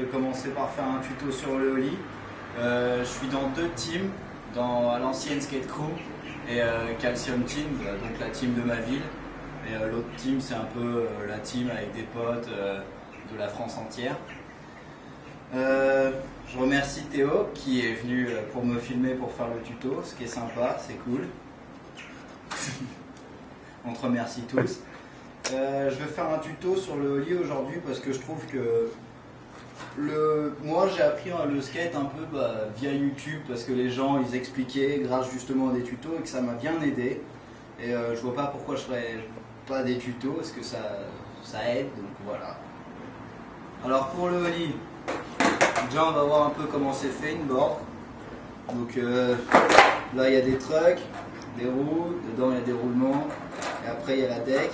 vais commencer par faire un tuto sur le ollie. Je suis dans deux teams, à l'ancienne Skate Crew et Calcium Team, donc la team de ma ville. Et l'autre team, c'est un peu la team avec des potes de la France entière. Je remercie Théo qui est venu pour me filmer pour faire le tuto, ce qui est sympa, c'est cool. On te remercie tous. Je vais faire un tuto sur le ollie aujourd'hui parce que je trouve que moi j'ai appris le skate un peu via YouTube parce que les gens ils expliquaient grâce justement à des tutos et que ça m'a bien aidé. Et je vois pas pourquoi je ferais pas des tutos parce que ça aide, donc voilà. Alors pour le ollie, déjà on va voir un peu comment c'est fait une board. Donc là il y a des trucks, des roues, dedans il y a des roulements et après il y a la deck.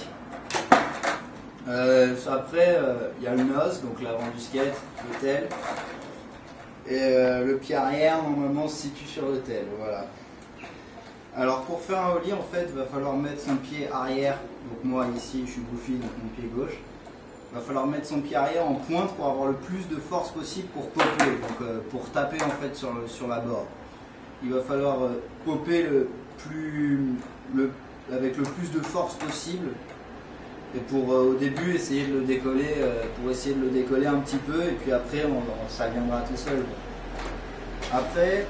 Après il y a le nose, donc l'avant du skate, le tail. Et le pied arrière normalement se situe sur le tail, voilà. Alors pour faire un ollie en fait il va falloir mettre son pied arrière, donc moi ici je suis goofy donc mon pied gauche. Il va falloir mettre son pied arrière en pointe pour avoir le plus de force possible pour popper, donc pour taper en fait sur la board. Il va falloir popper avec le plus de force possible. Et pour au début essayer de le décoller, un petit peu et puis après ça viendra tout seul. Après,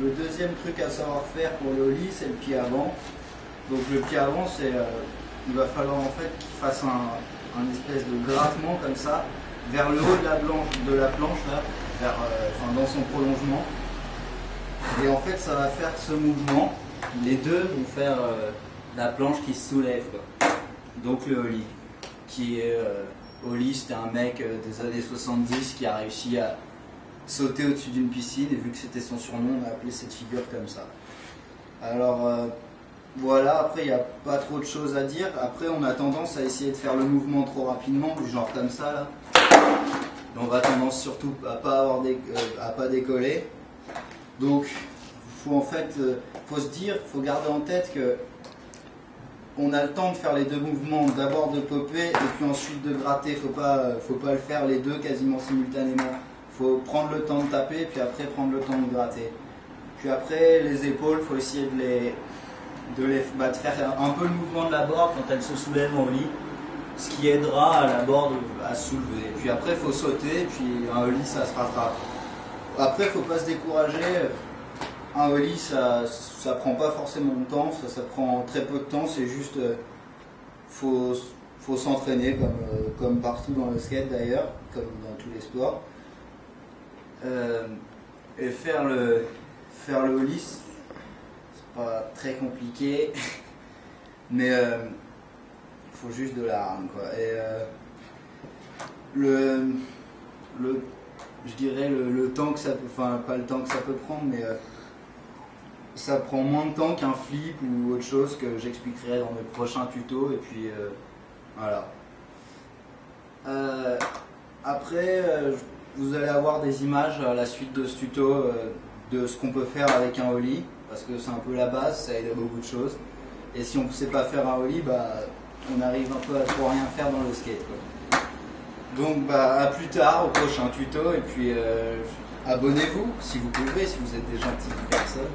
le deuxième truc à savoir faire pour le ollie, c'est le pied avant. Donc le pied avant, il va falloir en fait qu'il fasse un espèce de grattement comme ça vers le haut de la planche là, dans son prolongement. Et en fait ça va faire ce mouvement. Les deux vont faire la planche qui se soulève, quoi. Donc le ollie, qui est ollie, c'était un mec des années 70 qui a réussi à sauter au-dessus d'une piscine et vu que c'était son surnom, on a appelé cette figure comme ça. Alors voilà, après il n'y a pas trop de choses à dire. Après on a tendance à essayer de faire le mouvement trop rapidement, du genre comme ça là. On va tendance surtout à pas décoller. Donc faut garder en tête que on a le temps de faire les deux mouvements, d'abord de popper et puis ensuite de gratter. Faut pas le faire les deux quasiment simultanément. Faut prendre le temps de taper puis après prendre le temps de gratter. Puis après les épaules, faut essayer de faire un peu le mouvement de la board quand elle se soulève en ollie, ce qui aidera à la board à se soulever. Puis après faut sauter, puis un ollie ça se rattrape. Après faut pas se décourager. Un ollie ça prend pas forcément de temps, ça prend très peu de temps, c'est juste faut s'entraîner comme partout dans le skate d'ailleurs, comme dans tous les sports. Et faire le ollie, c'est pas très compliqué, mais il faut juste de la rame, quoi. Et je dirais le temps que ça peut, enfin pas le temps que ça peut prendre, mais ça prend moins de temps qu'un flip ou autre chose que j'expliquerai dans mes prochains tutos. Et puis voilà. Après, vous allez avoir des images à la suite de ce tuto de ce qu'on peut faire avec un ollie, parce que c'est un peu la base, ça aide à beaucoup de choses. Et si on ne sait pas faire un ollie, on arrive un peu à trop rien faire dans le skate, quoi. Donc à plus tard au prochain tuto, et puis abonnez-vous si vous pouvez, si vous êtes des gentilles personnes.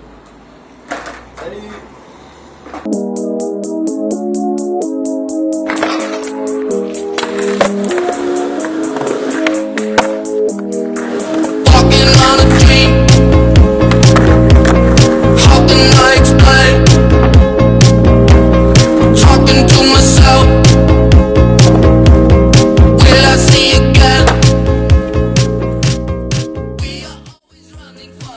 Salut! Walking on a dream.